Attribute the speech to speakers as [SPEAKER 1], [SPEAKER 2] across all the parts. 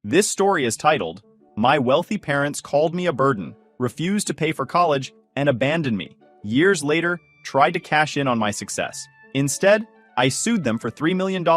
[SPEAKER 1] This story is titled, My Wealthy Parents Called Me a Burden, Refused to Pay for College, and Abandoned Me. Years later, tried to cash in on my success. Instead, I sued them for $3 million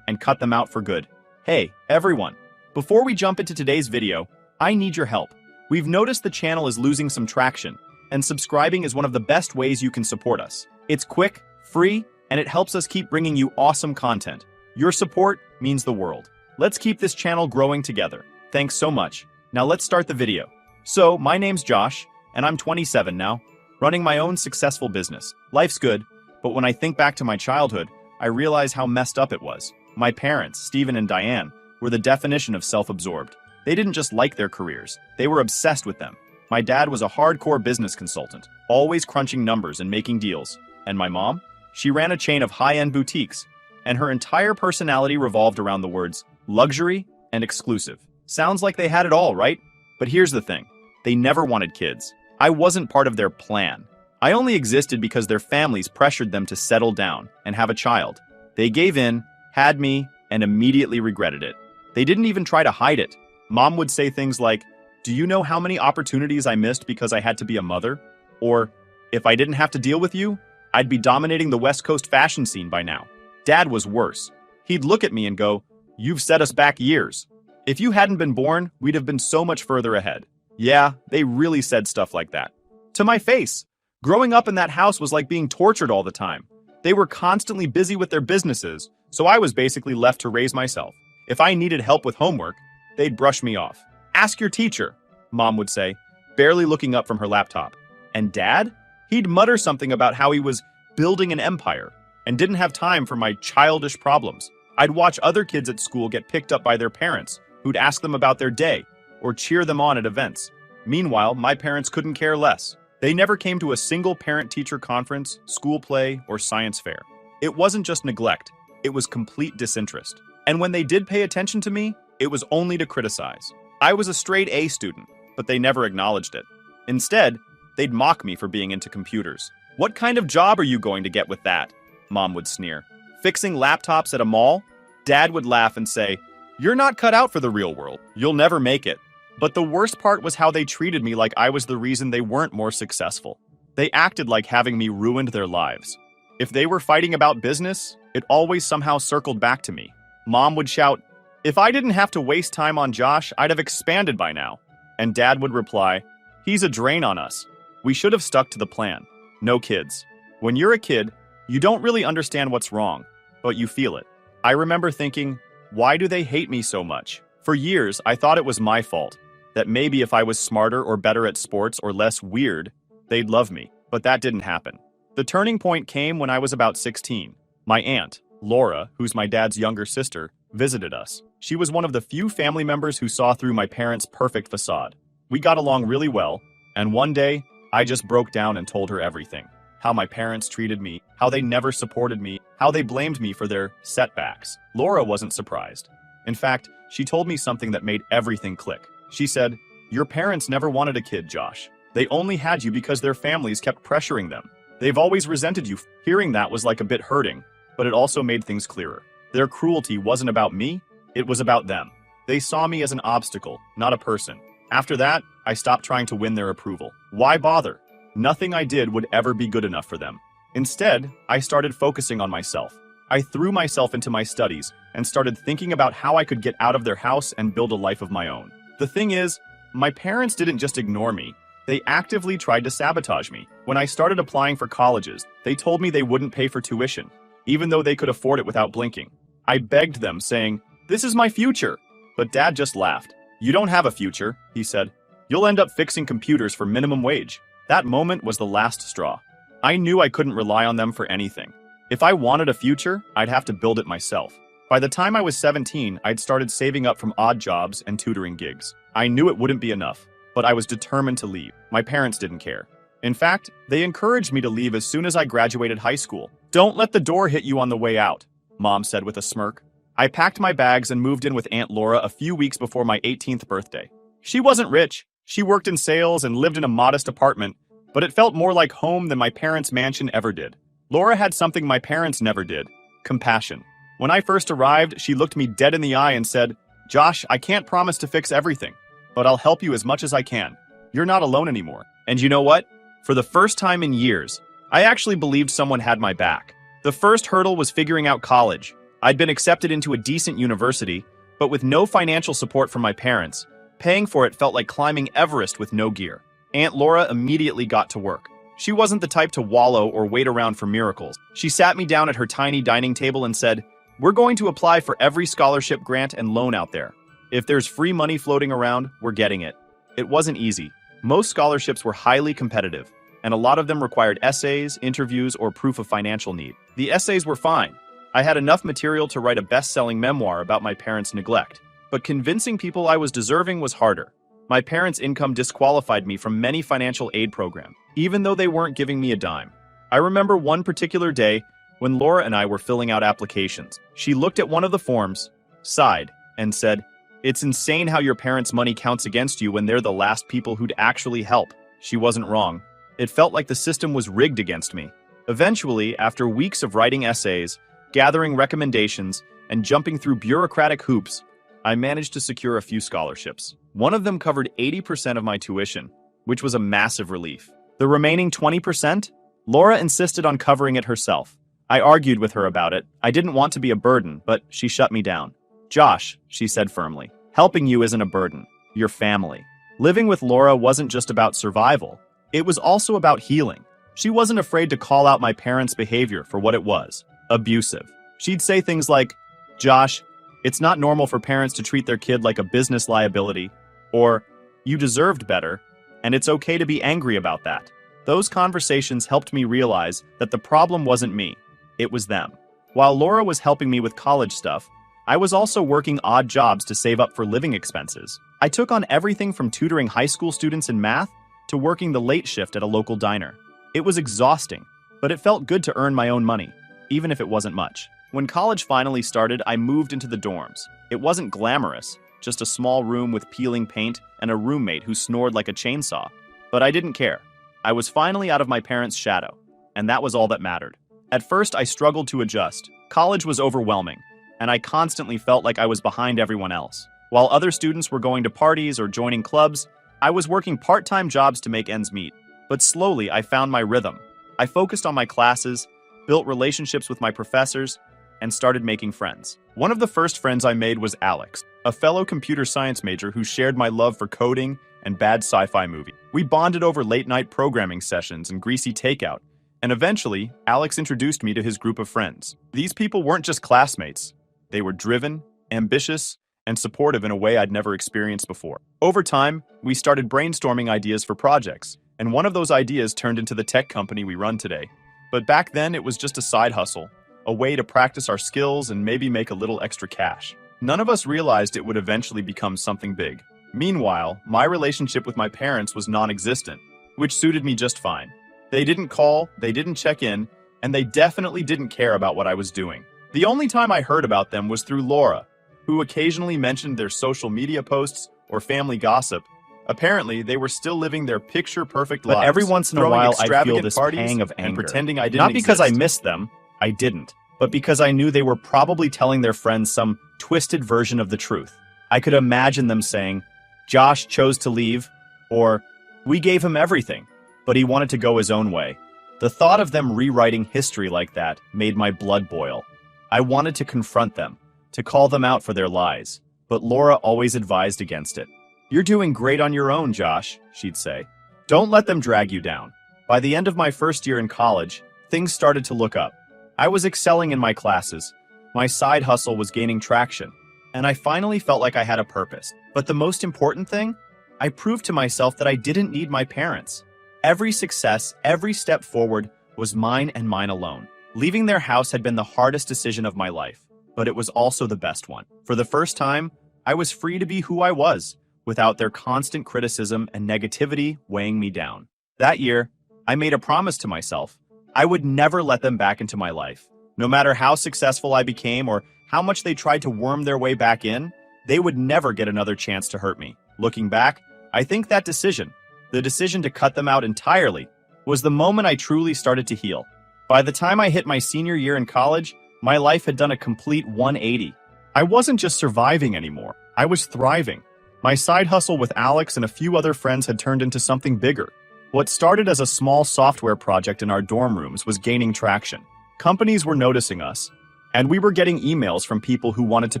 [SPEAKER 1] and cut them out for good. Hey, everyone. Before we jump into today's video, I need your help. We've noticed the channel is losing some traction, and subscribing is one of the best ways you can support us. It's quick, free, and it helps us keep bringing you awesome content. Your support means the world. Let's keep this channel growing together. Thanks so much. Now let's start the video. So, my name's Josh, and I'm 27 now, running my own successful business. Life's good, but when I think back to my childhood, I realize how messed up it was. My parents, Stephen and Diane, were the definition of self-absorbed. They didn't just like their careers, they were obsessed with them. My dad was a hardcore business consultant, always crunching numbers and making deals. And my mom? She ran a chain of high-end boutiques, and her entire personality revolved around the words luxury and exclusive. Sounds like they had it all, right? But here's the thing. They never wanted kids. I wasn't part of their plan. I only existed because their families pressured them to settle down and have a child. They gave in, had me, and immediately regretted it. They didn't even try to hide it. Mom would say things like, "Do you know how many opportunities I missed because I had to be a mother?" Or, "If I didn't have to deal with you, I'd be dominating the West Coast fashion scene by now." Dad was worse. He'd look at me and go, "You've set us back years. If you hadn't been born, we'd have been so much further ahead." Yeah, they really said stuff like that. To my face. Growing up in that house was like being tortured all the time. They were constantly busy with their businesses, so I was basically left to raise myself. If I needed help with homework, they'd brush me off. "Ask your teacher," Mom would say, barely looking up from her laptop. And Dad? He'd mutter something about how he was building an empire and didn't have time for my childish problems. I'd watch other kids at school get picked up by their parents, who'd ask them about their day or cheer them on at events. Meanwhile, my parents couldn't care less. They never came to a single parent-teacher conference, school play, or science fair. It wasn't just neglect, it was complete disinterest. And when they did pay attention to me, it was only to criticize. I was a straight A student, but they never acknowledged it. Instead, they'd mock me for being into computers. "What kind of job are you going to get with that?" Mom would sneer. "Fixing laptops at a mall?" Dad would laugh and say, "You're not cut out for the real world. You'll never make it." But the worst part was how they treated me like I was the reason they weren't more successful. They acted like having me ruined their lives. If they were fighting about business, it always somehow circled back to me. Mom would shout, "If I didn't have to waste time on Josh, I'd have expanded by now." And Dad would reply, "He's a drain on us. We should have stuck to the plan. No kids." When you're a kid, you don't really understand what's wrong, but you feel it. I remember thinking, why do they hate me so much? For years, I thought it was my fault, that maybe if I was smarter or better at sports or less weird, they'd love me. But that didn't happen. The turning point came when I was about 16. My aunt, Laura, who's my dad's younger sister, visited us. She was one of the few family members who saw through my parents' perfect facade. We got along really well, and one day, I just broke down and told her everything. How my parents treated me, how they never supported me, how they blamed me for their setbacks. Laura wasn't surprised. In fact, she told me something that made everything click. She said, "Your parents never wanted a kid, Josh. They only had you because their families kept pressuring them. They've always resented you." Hearing that was like a bit hurting, but it also made things clearer. Their cruelty wasn't about me, it was about them. They saw me as an obstacle, not a person. After that, I stopped trying to win their approval. Why bother? Nothing I did would ever be good enough for them. Instead, I started focusing on myself. I threw myself into my studies and started thinking about how I could get out of their house and build a life of my own. The thing is, my parents didn't just ignore me, they actively tried to sabotage me. When I started applying for colleges, they told me they wouldn't pay for tuition, even though they could afford it without blinking. I begged them, saying, "This is my future." But Dad just laughed. "You don't have a future," he said. "You'll end up fixing computers for minimum wage." That moment was the last straw. I knew I couldn't rely on them for anything. If I wanted a future, I'd have to build it myself. By the time I was 17, I'd started saving up from odd jobs and tutoring gigs. I knew it wouldn't be enough, but I was determined to leave. My parents didn't care. In fact, they encouraged me to leave as soon as I graduated high school. "Don't let the door hit you on the way out," Mom said with a smirk. I packed my bags and moved in with Aunt Laura a few weeks before my 18th birthday. She wasn't rich. She worked in sales and lived in a modest apartment, but it felt more like home than my parents' mansion ever did. Laura had something my parents never did: compassion. When I first arrived, she looked me dead in the eye and said, Josh, I can't promise to fix everything, but I'll help you as much as I can. You're not alone anymore. And you know what? For the first time in years, I actually believed someone had my back. The first hurdle was figuring out college. I'd been accepted into a decent university, but with no financial support from my parents, paying for it felt like climbing Everest with no gear. Aunt Laura immediately got to work. She wasn't the type to wallow or wait around for miracles. She sat me down at her tiny dining table and said, "We're going to apply for every scholarship grant and loan out there. If there's free money floating around, we're getting it." It wasn't easy. Most scholarships were highly competitive, and a lot of them required essays, interviews, or proof of financial need. The essays were fine. I had enough material to write a best-selling memoir about my parents' neglect, but convincing people I was deserving was harder. My parents' income disqualified me from many financial aid programs, even though they weren't giving me a dime. I remember one particular day when Laura and I were filling out applications. She looked at one of the forms, sighed, and said, "It's insane how your parents' money counts against you when they're the last people who'd actually help." She wasn't wrong. It felt like the system was rigged against me. Eventually, after weeks of writing essays, gathering recommendations, and jumping through bureaucratic hoops, I managed to secure a few scholarships. One of them covered 80% of my tuition, which was a massive relief. The remaining 20%? Laura insisted on covering it herself. I argued with her about it. I didn't want to be a burden, but she shut me down. "Josh," she said firmly, "helping you isn't a burden. You're family." Living with Laura wasn't just about survival. It was also about healing. She wasn't afraid to call out my parents' behavior for what it was: abusive. She'd say things like, "Josh, it's not normal for parents to treat their kid like a business liability," or "You deserved better, and it's okay to be angry about that." Those conversations helped me realize that the problem wasn't me, it was them. While Laura was helping me with college stuff, I was also working odd jobs to save up for living expenses. I took on everything from tutoring high school students in math to working the late shift at a local diner. It was exhausting, but it felt good to earn my own money, even if it wasn't much. When college finally started, I moved into the dorms. It wasn't glamorous, just a small room with peeling paint and a roommate who snored like a chainsaw. But I didn't care. I was finally out of my parents' shadow, and that was all that mattered. At first, I struggled to adjust. College was overwhelming, and I constantly felt like I was behind everyone else. While other students were going to parties or joining clubs, I was working part-time jobs to make ends meet. But slowly, I found my rhythm. I focused on my classes, built relationships with my professors, and started making friends. One of the first friends I made was Alex, a fellow computer science major who shared my love for coding and bad sci-fi movies. We bonded over late-night programming sessions and greasy takeout, and eventually, Alex introduced me to his group of friends. These people weren't just classmates. They were driven, ambitious, and supportive in a way I'd never experienced before. Over time, we started brainstorming ideas for projects, and one of those ideas turned into the tech company we run today. But back then, it was just a side hustle, a way to practice our skills and maybe make a little extra cash. None of us realized it would eventually become something big. Meanwhile, my relationship with my parents was non-existent, which suited me just fine. They didn't call, they didn't check in, and they definitely didn't care about what I was doing. The only time I heard about them was through Laura, who occasionally mentioned their social media posts or family gossip. Apparently, they were still living their picture-perfect lives. But every once in a while, I'd feel this pang of anger. And pretending I didn't Not because I missed them, I didn't, but because I knew they were probably telling their friends some twisted version of the truth. I could imagine them saying, "Josh chose to leave," or "We gave him everything, but he wanted to go his own way." The thought of them rewriting history like that made my blood boil. I wanted to confront them, to call them out for their lies, but Laura always advised against it. "You're doing great on your own, Josh," she'd say. "Don't let them drag you down." By the end of my first year in college, things started to look up. I was excelling in my classes, my side hustle was gaining traction, and I finally felt like I had a purpose. But the most important thing? I proved to myself that I didn't need my parents. Every success, every step forward was mine and mine alone. Leaving their house had been the hardest decision of my life, but it was also the best one. For the first time, I was free to be who I was, without their constant criticism and negativity weighing me down. That year, I made a promise to myself. I would never let them back into my life. No matter how successful I became or how much they tried to worm their way back in, they would never get another chance to hurt me. Looking back, I think that decision, the decision to cut them out entirely, was the moment I truly started to heal. By the time I hit my senior year in college, my life had done a complete 180. I wasn't just surviving anymore. I was thriving. My side hustle with Alex and a few other friends had turned into something bigger. What started as a small software project in our dorm rooms was gaining traction. Companies were noticing us, and we were getting emails from people who wanted to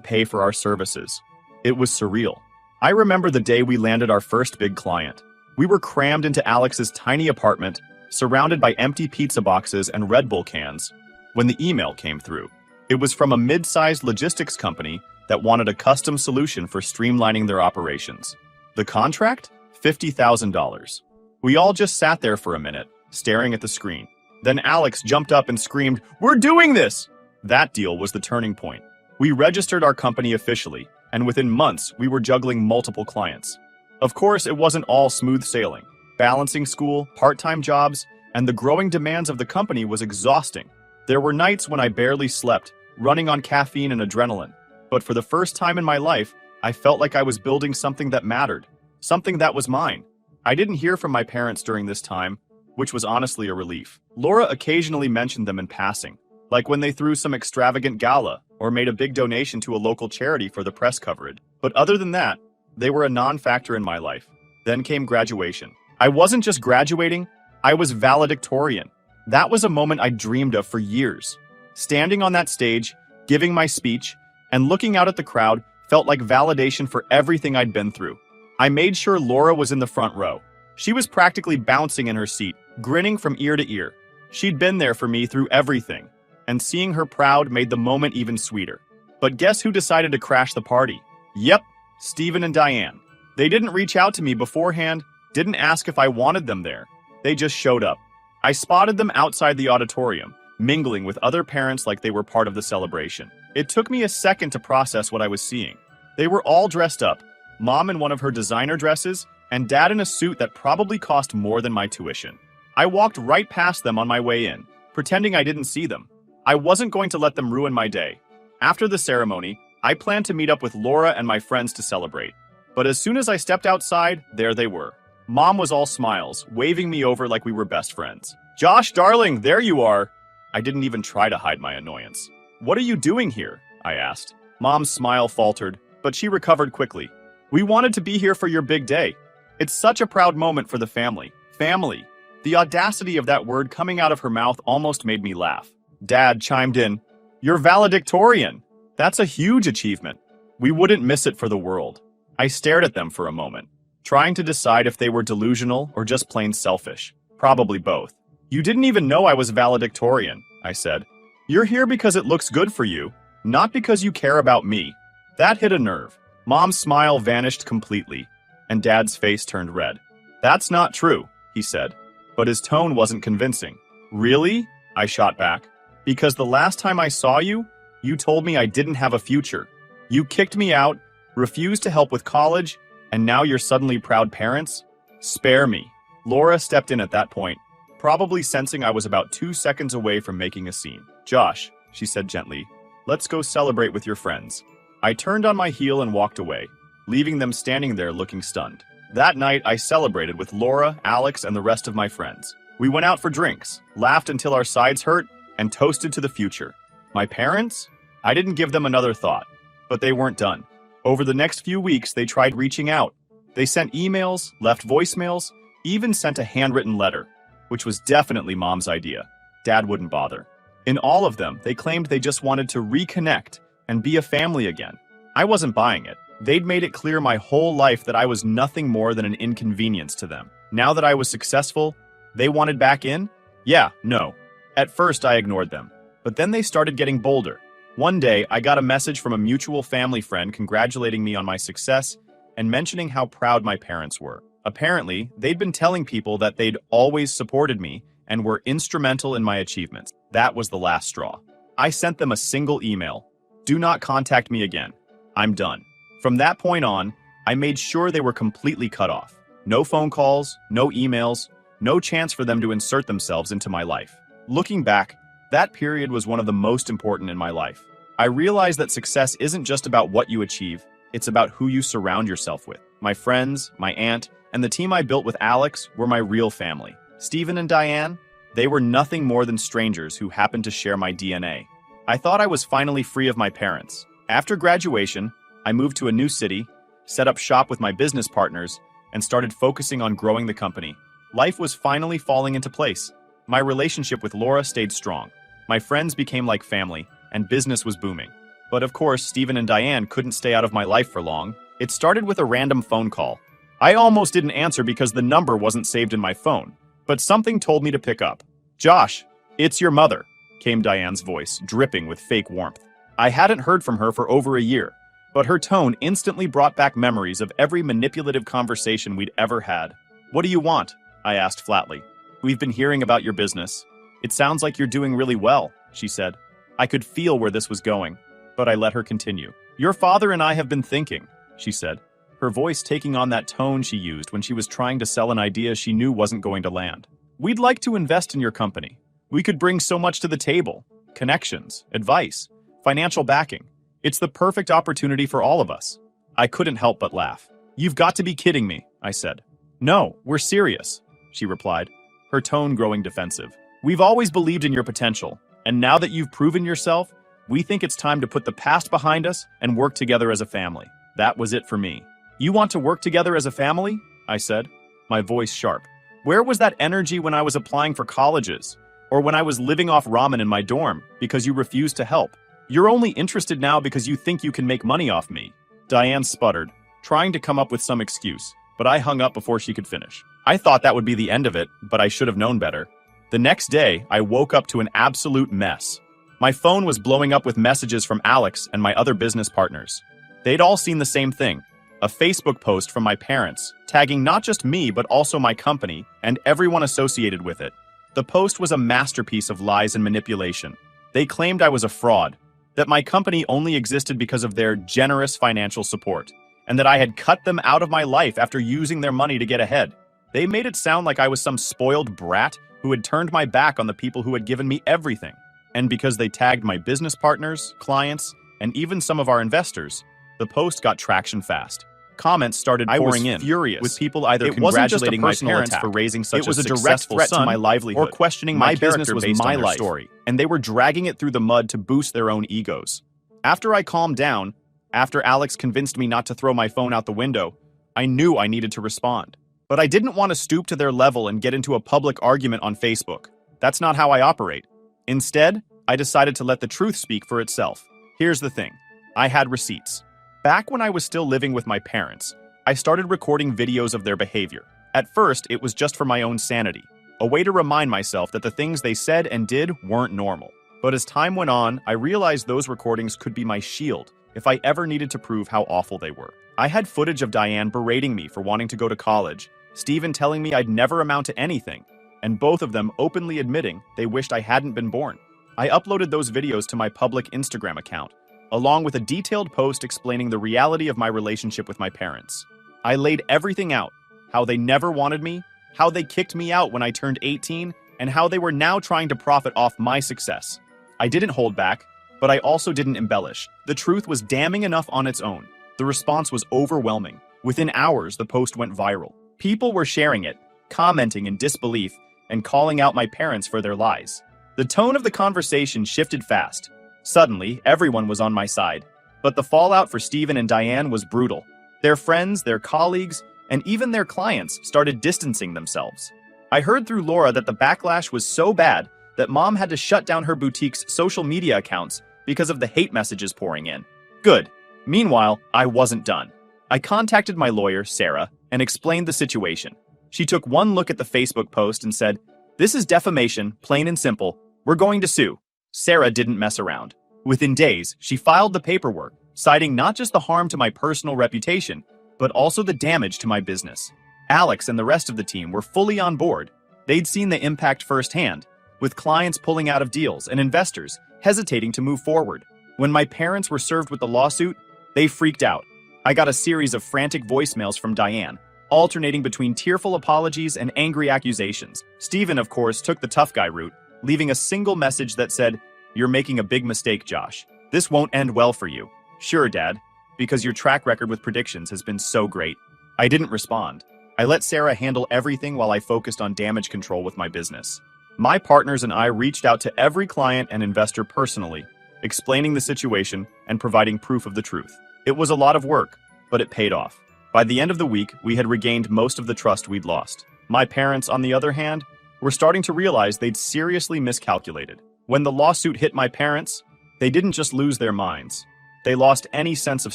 [SPEAKER 1] pay for our services. It was surreal. I remember the day we landed our first big client. We were crammed into Alex's tiny apartment, surrounded by empty pizza boxes and Red Bull cans, when the email came through. It was from a mid-sized logistics company that wanted a custom solution for streamlining their operations. The contract? $50,000. We all just sat there for a minute, staring at the screen. Then Alex jumped up and screamed, "We're doing this!" That deal was the turning point. We registered our company officially, and within months, we were juggling multiple clients. Of course, it wasn't all smooth sailing. Balancing school, part-time jobs, and the growing demands of the company was exhausting. There were nights when I barely slept, running on caffeine and adrenaline. But for the first time in my life, I felt like I was building something that mattered, something that was mine. I didn't hear from my parents during this time, which was honestly a relief. Laura occasionally mentioned them in passing, like when they threw some extravagant gala or made a big donation to a local charity for the press coverage. But other than that, they were a non-factor in my life. Then came graduation. I wasn't just graduating, I was valedictorian. That was a moment I dreamed of for years. Standing on that stage, giving my speech, and looking out at the crowd felt like validation for everything I'd been through. I made sure Laura was in the front row. She was practically bouncing in her seat, grinning from ear to ear. She'd been there for me through everything, and seeing her proud made the moment even sweeter. But guess who decided to crash the party? Yep, Steven and Diane. They didn't reach out to me beforehand, didn't ask if I wanted them there. They just showed up. I spotted them outside the auditorium, mingling with other parents like they were part of the celebration. It took me a second to process what I was seeing. They were all dressed up, Mom in one of her designer dresses, and Dad in a suit that probably cost more than my tuition. I walked right past them on my way in, pretending I didn't see them. I wasn't going to let them ruin my day. After the ceremony, I planned to meet up with Laura and my friends to celebrate. But as soon as I stepped outside, there they were. Mom was all smiles, waving me over like we were best friends. "Josh, darling, there you are." I didn't even try to hide my annoyance. "What are you doing here?" I asked. Mom's smile faltered, but she recovered quickly. "We wanted to be here for your big day. It's such a proud moment for the family." Family. The audacity of that word coming out of her mouth almost made me laugh. Dad chimed in, "You're valedictorian. That's a huge achievement. We wouldn't miss it for the world." I stared at them for a moment, trying to decide if they were delusional or just plain selfish. Probably both. "You didn't even know I was valedictorian," I said. "You're here because it looks good for you, not because you care about me." That hit a nerve. Mom's smile vanished completely, and Dad's face turned red. "That's not true," he said, but his tone wasn't convincing. "Really?" I shot back. "Because the last time I saw you, you told me I didn't have a future. You kicked me out, refused to help with college, and now you're suddenly proud parents? Spare me." Laura stepped in at that point, probably sensing I was about 2 seconds away from making a scene. "Josh," she said gently, "let's go celebrate with your friends." I turned on my heel and walked away, leaving them standing there looking stunned. That night, I celebrated with Laura, Alex, and the rest of my friends. We went out for drinks, laughed until our sides hurt, and toasted to the future. My parents? I didn't give them another thought, but they weren't done. Over the next few weeks, they tried reaching out. They sent emails, left voicemails, even sent a handwritten letter, which was definitely Mom's idea. Dad wouldn't bother. In all of them, they claimed they just wanted to reconnect and be a family again. I wasn't buying it. They'd made it clear my whole life that I was nothing more than an inconvenience to them. Now that I was successful, they wanted back in? Yeah, no. At first, I ignored them. But then they started getting bolder. One day, I got a message from a mutual family friend congratulating me on my success and mentioning how proud my parents were. Apparently, they'd been telling people that they'd always supported me and were instrumental in my achievements. That was the last straw. I sent them a single email. "Do not contact me again. I'm done." From that point on, I made sure they were completely cut off. No phone calls, no emails, no chance for them to insert themselves into my life. Looking back, that period was one of the most important in my life. I realized that success isn't just about what you achieve, it's about who you surround yourself with. My friends, my aunt, and the team I built with Alex were my real family. Steven and Diane, they were nothing more than strangers who happened to share my DNA. I thought I was finally free of my parents. After graduation, I moved to a new city, set up shop with my business partners, and started focusing on growing the company. Life was finally falling into place. My relationship with Laura stayed strong. My friends became like family, and business was booming. But of course, Stephen and Diane couldn't stay out of my life for long. It started with a random phone call. I almost didn't answer because the number wasn't saved in my phone, but something told me to pick up. "Josh, it's your mother," came Diane's voice, dripping with fake warmth. I hadn't heard from her for over a year, but her tone instantly brought back memories of every manipulative conversation we'd ever had. "What do you want?" I asked flatly. "We've been hearing about your business. It sounds like you're doing really well," she said. I could feel where this was going, but I let her continue. "Your father and I have been thinking," she said, her voice taking on that tone she used when she was trying to sell an idea she knew wasn't going to land. "We'd like to invest in your company. We could bring so much to the table. Connections, advice, financial backing. It's the perfect opportunity for all of us." I couldn't help but laugh. "You've got to be kidding me," I said. "No, we're serious," she replied, her tone growing defensive. "We've always believed in your potential, and now that you've proven yourself, we think it's time to put the past behind us and work together as a family." That was it for me. "You want to work together as a family?" I said, my voice sharp. Where was that energy when I was applying for colleges, or when I was living off ramen in my dorm because you refused to help? "You're only interested now because you think you can make money off me." Diane sputtered, trying to come up with some excuse, but I hung up before she could finish. I thought that would be the end of it, but I should have known better. The next day, I woke up to an absolute mess. My phone was blowing up with messages from Alex and my other business partners. They'd all seen the same thing, a Facebook post from my parents, tagging not just me but also my company and everyone associated with it. The post was a masterpiece of lies and manipulation. They claimed I was a fraud, that my company only existed because of their generous financial support, and that I had cut them out of my life after using their money to get ahead. They made it sound like I was some spoiled brat who had turned my back on the people who had given me everything. And because they tagged my business partners, clients, and even some of our investors, the post got traction fast. Comments started pouring in, furious, with people either congratulating my parents for raising such a successful threat to my livelihood, or questioning my business was my life story, and they were dragging it through the mud to boost their own egos. After I calmed down, after Alex convinced me not to throw my phone out the window, I knew I needed to respond. But I didn't want to stoop to their level and get into a public argument on Facebook. That's not how I operate. Instead, I decided to let the truth speak for itself. Here's the thing. I had receipts. Back when I was still living with my parents, I started recording videos of their behavior. At first, it was just for my own sanity, a way to remind myself that the things they said and did weren't normal. But as time went on, I realized those recordings could be my shield if I ever needed to prove how awful they were. I had footage of Diane berating me for wanting to go to college, Stephen telling me I'd never amount to anything, and both of them openly admitting they wished I hadn't been born. I uploaded those videos to my public Instagram account, along with a detailed post explaining the reality of my relationship with my parents. I laid everything out, how they never wanted me, how they kicked me out when I turned 18, and how they were now trying to profit off my success. I didn't hold back, but I also didn't embellish. The truth was damning enough on its own. The response was overwhelming. Within hours, the post went viral. People were sharing it, commenting in disbelief, and calling out my parents for their lies. The tone of the conversation shifted fast. Suddenly, everyone was on my side. But the fallout for Stephen and Diane was brutal. Their friends, their colleagues, and even their clients started distancing themselves. I heard through Laura that the backlash was so bad that Mom had to shut down her boutique's social media accounts because of the hate messages pouring in. Good. Meanwhile, I wasn't done. I contacted my lawyer, Sarah, and explained the situation. She took one look at the Facebook post and said, "This is defamation, plain and simple. We're going to sue." Sarah didn't mess around. Within days, she filed the paperwork, citing not just the harm to my personal reputation, but also the damage to my business. Alex and the rest of the team were fully on board. They'd seen the impact firsthand, with clients pulling out of deals and investors hesitating to move forward. When my parents were served with the lawsuit, they freaked out. I got a series of frantic voicemails from Diane, alternating between tearful apologies and angry accusations. Stephen, of course, took the tough guy route, leaving a single message that said, "You're making a big mistake, Josh. This won't end well for you." "Sure, Dad, because your track record with predictions has been so great." I didn't respond. I let Sarah handle everything while I focused on damage control with my business. My partners and I reached out to every client and investor personally, explaining the situation and providing proof of the truth. It was a lot of work, but it paid off. By the end of the week, we had regained most of the trust we'd lost. My parents, on the other hand, were starting to realize they'd seriously miscalculated. When the lawsuit hit my parents, they didn't just lose their minds. They lost any sense of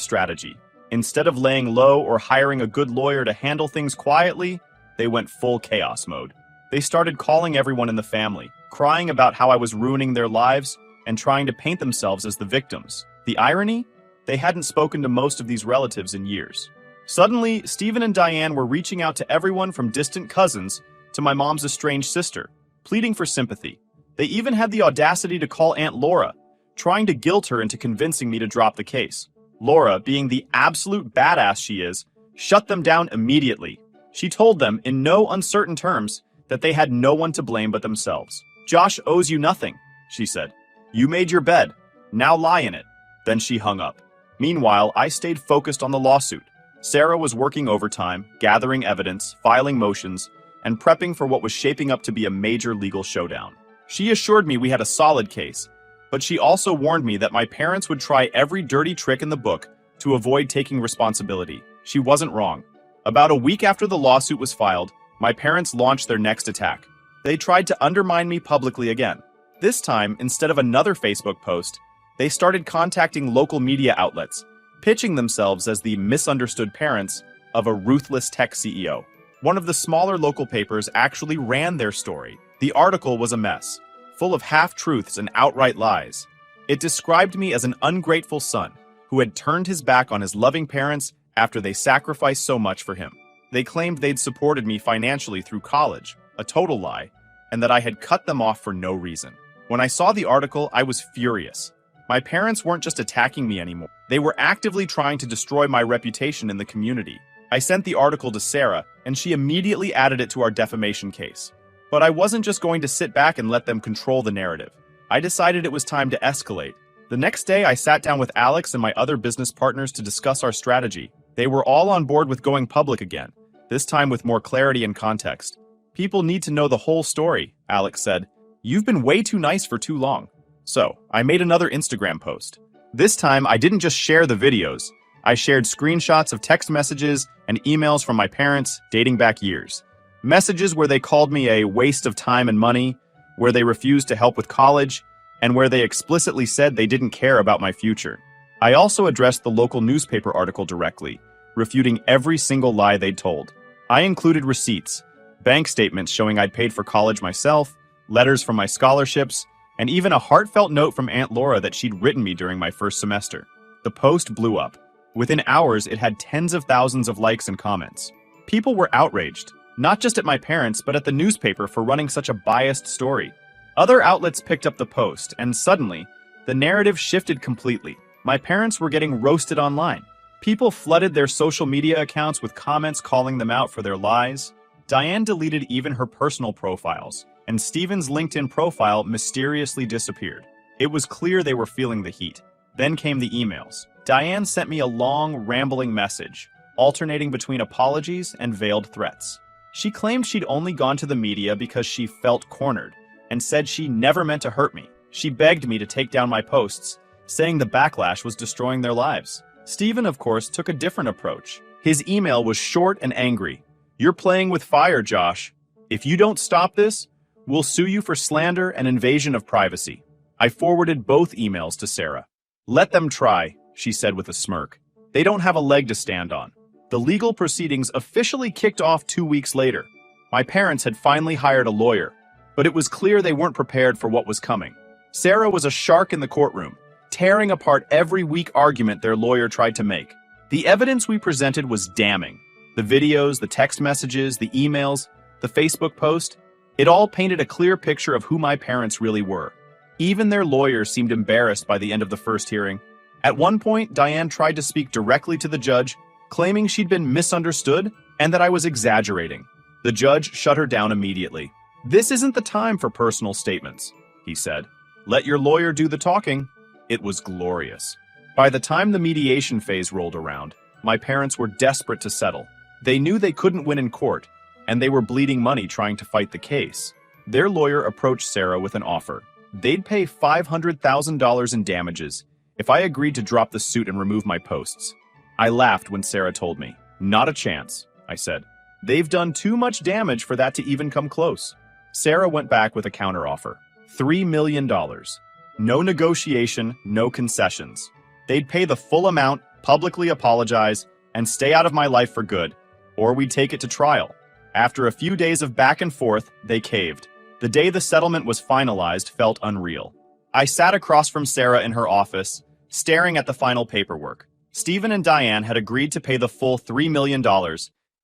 [SPEAKER 1] strategy. Instead of laying low or hiring a good lawyer to handle things quietly, they went full chaos mode. They started calling everyone in the family, crying about how I was ruining their lives and trying to paint themselves as the victims. The irony? They hadn't spoken to most of these relatives in years. Suddenly, Stephen and Diane were reaching out to everyone from distant cousins to my mom's estranged sister, pleading for sympathy. They even had the audacity to call Aunt Laura, trying to guilt her into convincing me to drop the case. Laura, being the absolute badass she is, shut them down immediately. She told them, in no uncertain terms, that they had no one to blame but themselves. "Josh owes you nothing," she said. "You made your bed. Now lie in it." Then she hung up. Meanwhile, I stayed focused on the lawsuit. Sarah was working overtime, gathering evidence, filing motions, and prepping for what was shaping up to be a major legal showdown. She assured me we had a solid case, but she also warned me that my parents would try every dirty trick in the book to avoid taking responsibility. She wasn't wrong. About a week after the lawsuit was filed, my parents launched their next attack. They tried to undermine me publicly again. This time, instead of another Facebook post, they started contacting local media outlets, pitching themselves as the misunderstood parents of a ruthless tech CEO. One of the smaller local papers actually ran their story. The article was a mess, full of half-truths and outright lies. It described me as an ungrateful son who had turned his back on his loving parents after they sacrificed so much for him. They claimed they'd supported me financially through college, a total lie, and that I had cut them off for no reason. When I saw the article, I was furious. My parents weren't just attacking me anymore. They were actively trying to destroy my reputation in the community. I sent the article to Sarah, and she immediately added it to our defamation case. But I wasn't just going to sit back and let them control the narrative. I decided it was time to escalate. The next day, I sat down with Alex and my other business partners to discuss our strategy. They were all on board with going public again, this time with more clarity and context. "People need to know the whole story," Alex said. "You've been way too nice for too long." So, I made another Instagram post. This time, I didn't just share the videos. I shared screenshots of text messages and emails from my parents dating back years. Messages where they called me a waste of time and money, where they refused to help with college, and where they explicitly said they didn't care about my future. I also addressed the local newspaper article directly, refuting every single lie they'd told. I included receipts, bank statements showing I'd paid for college myself, letters from my scholarships, and even a heartfelt note from Aunt Laura that she'd written me during my first semester. The post blew up. Within hours, it had tens of thousands of likes and comments. People were outraged, not just at my parents, but at the newspaper for running such a biased story. Other outlets picked up the post, and suddenly, the narrative shifted completely. My parents were getting roasted online. People flooded their social media accounts with comments calling them out for their lies. Diane deleted even her personal profiles, and Stephen's LinkedIn profile mysteriously disappeared. It was clear they were feeling the heat. Then came the emails. Diane sent me a long, rambling message, alternating between apologies and veiled threats. She claimed she'd only gone to the media because she felt cornered, and said she never meant to hurt me. She begged me to take down my posts, saying the backlash was destroying their lives. Stephen, of course, took a different approach. His email was short and angry. "You're playing with fire, Josh. If you don't stop this, we'll sue you for slander and invasion of privacy." I forwarded both emails to Sarah. "Let them try," she said with a smirk. "They don't have a leg to stand on." The legal proceedings officially kicked off 2 weeks later. My parents had finally hired a lawyer, but it was clear they weren't prepared for what was coming. Sarah was a shark in the courtroom, tearing apart every weak argument their lawyer tried to make. The evidence we presented was damning. The videos, the text messages, the emails, the Facebook post, it all painted a clear picture of who my parents really were. Even their lawyer seemed embarrassed by the end of the first hearing. At one point, Diane tried to speak directly to the judge, claiming she'd been misunderstood and that I was exaggerating. The judge shut her down immediately. "This isn't the time for personal statements," he said. "Let your lawyer do the talking." It was glorious. By the time the mediation phase rolled around, my parents were desperate to settle. They knew they couldn't win in court, and they were bleeding money trying to fight the case. Their lawyer approached Sarah with an offer. They'd pay $500,000 in damages if I agreed to drop the suit and remove my posts. I laughed when Sarah told me. Not a chance, I said. They've done too much damage for that to even come close. Sarah went back with a counteroffer. $3 million. No negotiation, no concessions. They'd pay the full amount, publicly apologize, and stay out of my life for good, or we'd take it to trial. After a few days of back and forth, they caved. The day the settlement was finalized felt unreal. I sat across from Sarah in her office, staring at the final paperwork. Stephen and Diane had agreed to pay the full $3 million,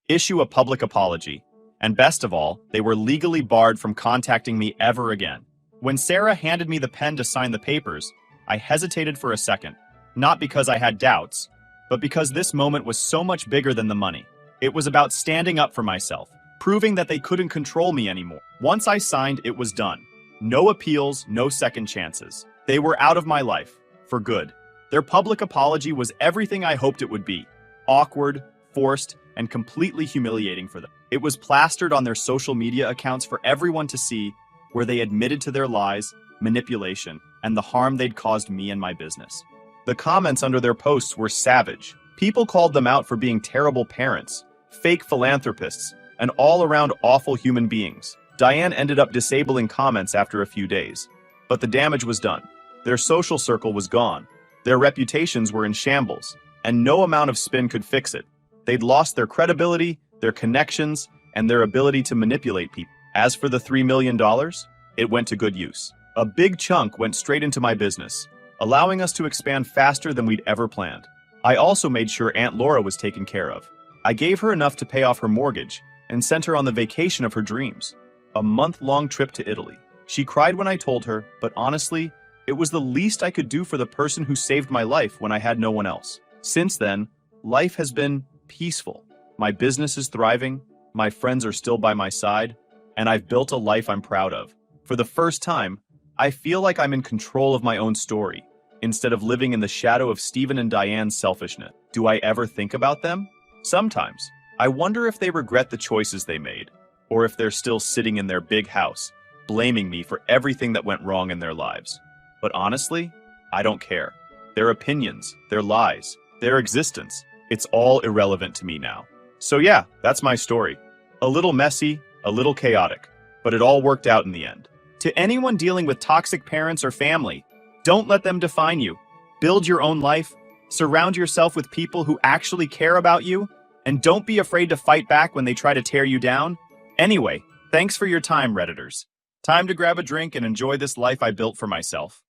[SPEAKER 1] issue a public apology, and best of all, they were legally barred from contacting me ever again. When Sarah handed me the pen to sign the papers, I hesitated for a second, not because I had doubts, but because this moment was so much bigger than the money. It was about standing up for myself, proving that they couldn't control me anymore. Once I signed, it was done. No appeals, no second chances. They were out of my life, for good. Their public apology was everything I hoped it would be. Awkward, forced, and completely humiliating for them. It was plastered on their social media accounts for everyone to see, where they admitted to their lies, manipulation, and the harm they'd caused me and my business. The comments under their posts were savage. People called them out for being terrible parents, fake philanthropists, and all-around awful human beings. Diane ended up disabling comments after a few days. But the damage was done. Their social circle was gone. Their reputations were in shambles, and no amount of spin could fix it. They'd lost their credibility, their connections, and their ability to manipulate people. As for the $3 million, it went to good use. A big chunk went straight into my business, allowing us to expand faster than we'd ever planned. I also made sure Aunt Laura was taken care of. I gave her enough to pay off her mortgage and sent her on the vacation of her dreams, a month-long trip to Italy. She cried when I told her, but honestly, it was the least I could do for the person who saved my life when I had no one else. Since then, life has been peaceful. My business is thriving, my friends are still by my side, and I've built a life I'm proud of. For the first time, I feel like I'm in control of my own story, instead of living in the shadow of Stephen and Diane's selfishness. Do I ever think about them? Sometimes. I wonder if they regret the choices they made, or if they're still sitting in their big house, blaming me for everything that went wrong in their lives. But honestly, I don't care. Their opinions, their lies, their existence, it's all irrelevant to me now. So yeah, that's my story. A little messy, a little chaotic, but it all worked out in the end. To anyone dealing with toxic parents or family, don't let them define you. Build your own life, surround yourself with people who actually care about you, and don't be afraid to fight back when they try to tear you down. Anyway, thanks for your time, Redditors. Time to grab a drink and enjoy this life I built for myself.